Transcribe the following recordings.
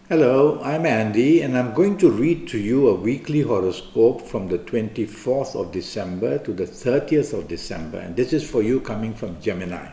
Hello, I'm Andy, and I'm going to read to you a weekly horoscope from the 24th of December to the 30th of December. And this is for you coming from Gemini.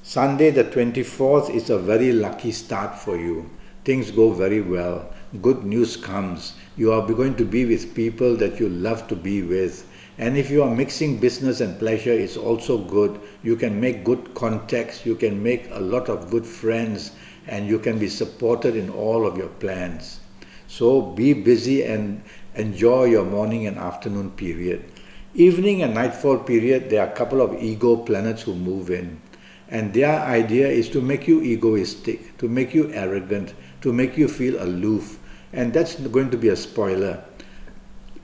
Sunday, the 24th, is a very lucky start for you. Things go very well. Good news comes. You are going to be with people that you love to be with. And if you are mixing business and pleasure, it's also good. You can make good contacts, you can make a lot of good friends, and you can be supported in all of your plans. So be busy and enjoy your morning and afternoon period. Evening and nightfall period, there are a couple of ego planets who move in. And their idea is to make you egoistic, to make you arrogant, to make you feel aloof. And that's going to be a spoiler.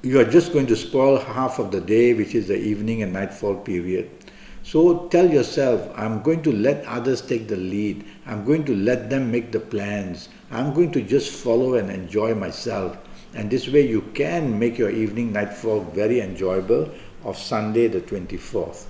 You are just going to spoil half of the day, which is the evening and nightfall period. So tell yourself, I'm going to let others take the lead. I'm going to let them make the plans. I'm going to just follow and enjoy myself. And this way you can make your evening nightfall very enjoyable of Sunday the 24th.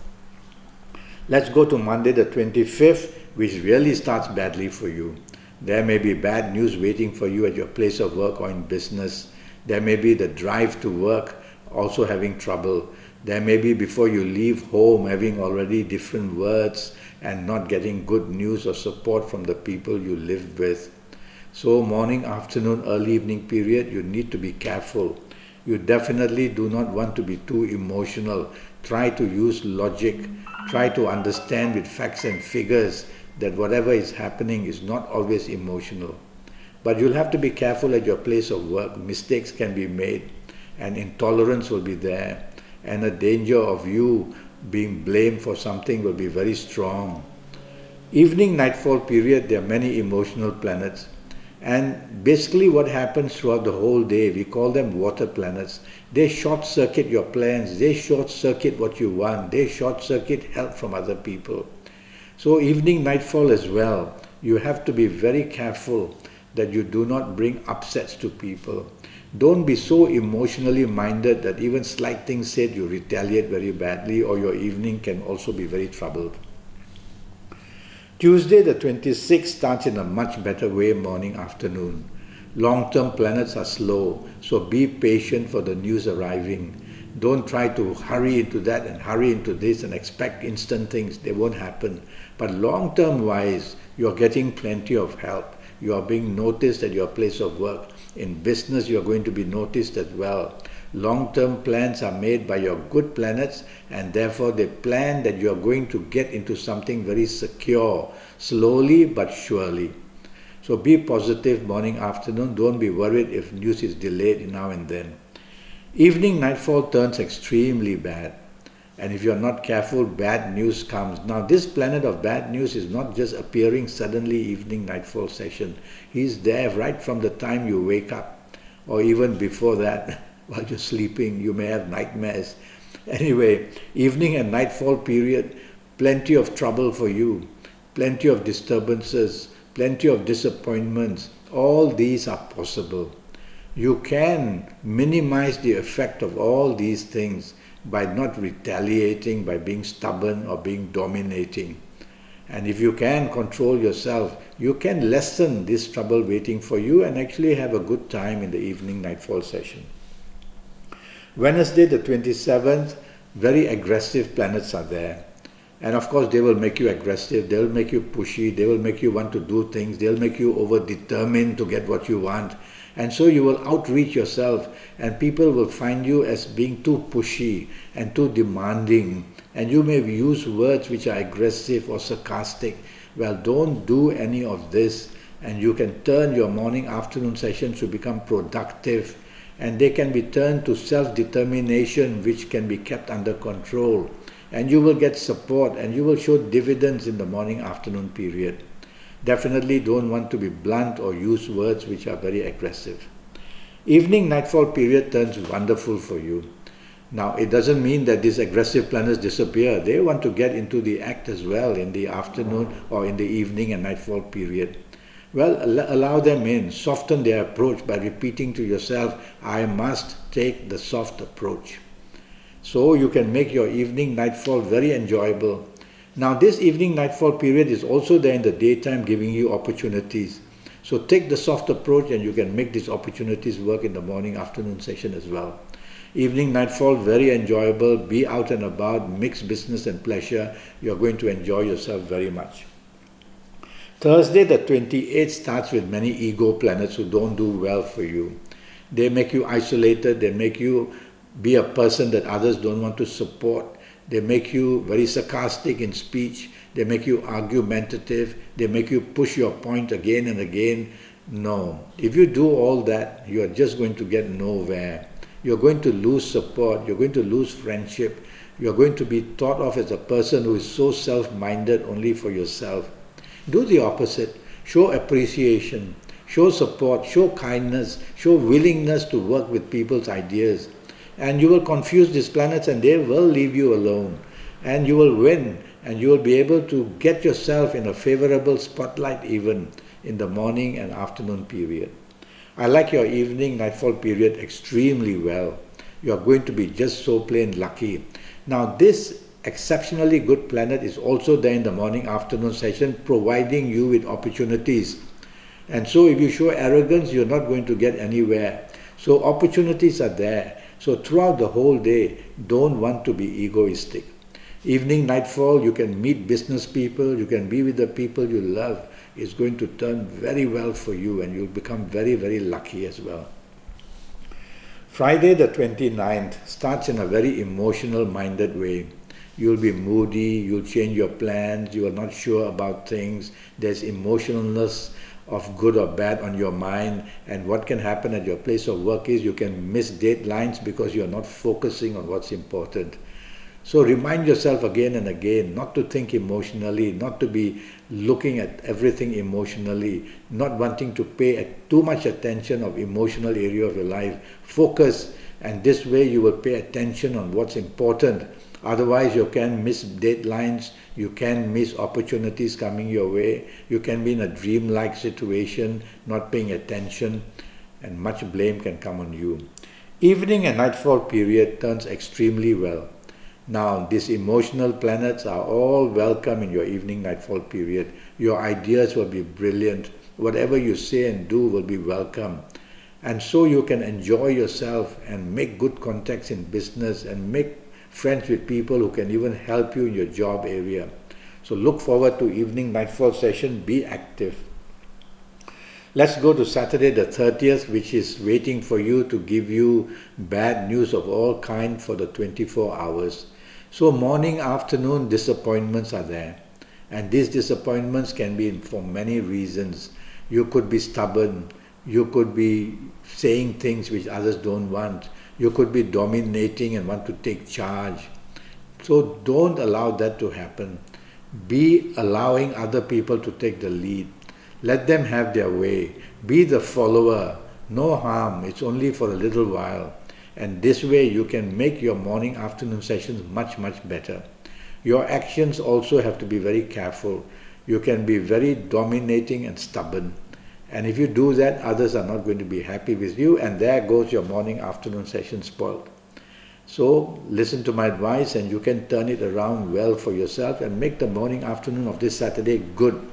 Let's go to Monday the 25th, which really starts badly for you. There may be bad news waiting for you at your place of work or in business. There may be the drive to work also having trouble. There may be before you leave home having already different words and not getting good news or support from the people you live with. So morning, afternoon, early evening period, you need to be careful. You definitely do not want to be too emotional. Try to use logic. Try to understand with facts and figures that whatever is happening is not always emotional. But you'll have to be careful at your place of work. Mistakes can be made and intolerance will be there. And the danger of you being blamed for something will be very strong. Evening nightfall period, there are many emotional planets. And basically what happens throughout the whole day, we call them water planets. They short circuit your plans, they short circuit what you want, they short circuit help from other people. So evening nightfall as well, you have to be very careful that you do not bring upsets to people. Don't be so emotionally minded that even slight things said you retaliate very badly, or your evening can also be very troubled. Tuesday the 26th starts in a much better way morning afternoon. Long-term planets are slow, so be patient for the news arriving. Don't try to hurry into that and hurry into this and expect instant things. They won't happen. But long-term wise, you're getting plenty of help. You are being noticed at your place of work. In business, you are going to be noticed as well. Long-term plans are made by your good planets, and therefore they plan that you are going to get into something very secure, slowly but surely. So be positive morning, afternoon. Don't be worried if news is delayed now and then. Evening nightfall turns extremely bad. And if you're not careful, bad news comes. Now this planet of bad news is not just appearing suddenly evening nightfall session. He's there right from the time you wake up, or even before that. While you're sleeping, you may have nightmares. Anyway, evening and nightfall period, plenty of trouble for you, plenty of disturbances, plenty of disappointments. All these are possible. You can minimize the effect of all these things by not retaliating, by being stubborn or being dominating. And if you can control yourself, you can lessen this trouble waiting for you and actually have a good time in the evening nightfall session. Wednesday the 27th, very aggressive planets are there. And of course they will make you aggressive, they will make you pushy, they will make you want to do things, they'll make you over-determined to get what you want. And so you will outreach yourself and people will find you as being too pushy and too demanding. And you may use words which are aggressive or sarcastic. Well, don't do any of this, and you can turn your morning afternoon sessions to become productive, and they can be turned to self-determination which can be kept under control. And you will get support and you will show dividends in the morning afternoon period. Definitely don't want to be blunt or use words which are very aggressive. Evening nightfall period turns wonderful for you. Now it doesn't mean that these aggressive planets disappear. They want to get into the act as well in the afternoon or in the evening and nightfall period. Well, allow them in, soften their approach by repeating to yourself, I must take the soft approach. So you can make your evening nightfall very enjoyable. Now this evening nightfall period is also there in the daytime, giving you opportunities. So take the soft approach and you can make these opportunities work in the morning afternoon session as well. Evening nightfall, very enjoyable. Be out and about, mix business and pleasure. You're going to enjoy yourself very much. Thursday the 28th starts with many ego planets who don't do well for you. They make you isolated, they make you be a person that others don't want to support. They make you very sarcastic in speech. They make you argumentative. They make you push your point again and again. No. If you do all that, you are just going to get nowhere. You're going to lose support. You're going to lose friendship. You're going to be thought of as a person who is so self-minded only for yourself. Do the opposite. Show appreciation. Show support. Show kindness. Show willingness to work with people's ideas. And you will confuse these planets and they will leave you alone. And you will win. And you will be able to get yourself in a favorable spotlight even in the morning and afternoon period. I like your evening nightfall period extremely well. You are going to be just so plain lucky. Now this exceptionally good planet is also there in the morning afternoon session, providing you with opportunities. And so if you show arrogance, you're not going to get anywhere. So opportunities are there. So throughout the whole day, don't want to be egoistic. Evening, nightfall, you can meet business people, you can be with the people you love. It's going to turn very well for you and you'll become very, very lucky as well. Friday the 29th starts in a very emotional-minded way. You'll be moody, you'll change your plans, you are not sure about things. There's emotionalness of good or bad on your mind, and what can happen at your place of work is you can miss deadlines because you're not focusing on what's important. So remind yourself again and again not to think emotionally, not to be looking at everything emotionally, not wanting to pay too much attention of emotional area of your life. Focus, and this way you will pay attention on what's important. Otherwise you can miss deadlines, you can miss opportunities coming your way, you can be in a dreamlike situation, not paying attention, and much blame can come on you. Evening and nightfall period turns extremely well. Now these emotional planets are all welcome in your evening nightfall period. Your ideas will be brilliant. Whatever you say and do will be welcome. And so you can enjoy yourself and make good contacts in business and make friends with people who can even help you in your job area. So look forward to evening nightfall session. Be active. Let's go to Saturday the 30th, which is waiting for you to give you bad news of all kind for the 24 hours. So morning, afternoon disappointments are there. And these disappointments can be for many reasons. You could be stubborn. You could be saying things which others don't want. You could be dominating and want to take charge. So don't allow that to happen. Be allowing other people to take the lead. Let them have their way. Be the follower. No harm. It's only for a little while. And this way you can make your morning afternoon sessions much, much better. Your actions also have to be very careful. You can be very dominating and stubborn. And if you do that, others are not going to be happy with you, and there goes your morning afternoon session spoiled. So listen to my advice and you can turn it around well for yourself and make the morning afternoon of this Saturday good.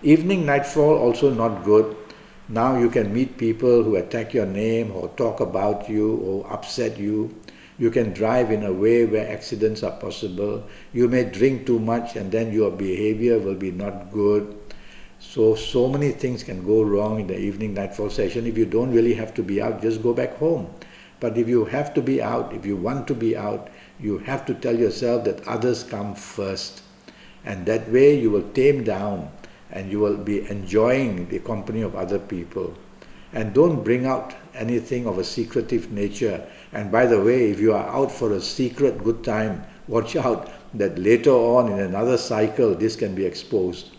Evening nightfall also not good. Now you can meet people who attack your name or talk about you or upset you. You can drive in a way where accidents are possible. You may drink too much and then your behavior will be not good. So many things can go wrong in the evening nightfall session. If you don't really have to be out, just go back home. But if you have to be out, if you want to be out, you have to tell yourself that others come first. And that way you will tame down and you will be enjoying the company of other people. And don't bring out anything of a secretive nature. And by the way, if you are out for a secret good time, watch out that later on in another cycle this can be exposed.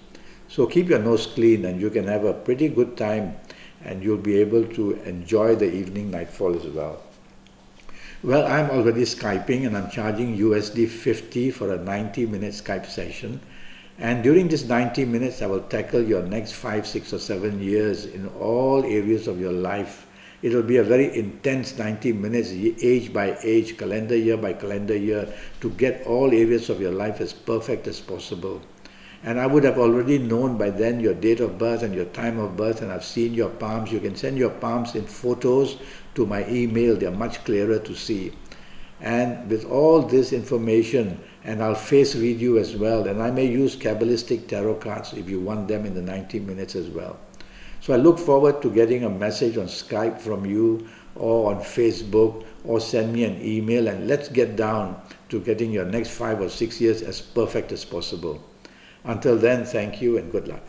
So keep your nose clean and you can have a pretty good time and you'll be able to enjoy the evening nightfall as well. Well, I'm already Skyping and I'm charging USD 50 for a 90-minute Skype session. And during this 90 minutes, I will tackle your next 5, 6 or 7 years in all areas of your life. It will be a very intense 90 minutes, age by age, calendar year by calendar year, to get all areas of your life as perfect as possible. And I would have already known by then your date of birth and your time of birth, and I've seen your palms. You can send your palms in photos to my email. They're much clearer to see. And with all this information, and I'll face read you as well, and I may use Kabbalistic tarot cards if you want them in the 90 minutes as well. So I look forward to getting a message on Skype from you or on Facebook, or send me an email, and let's get down to getting your next 5 or 6 years as perfect as possible. Until then, thank you and good luck.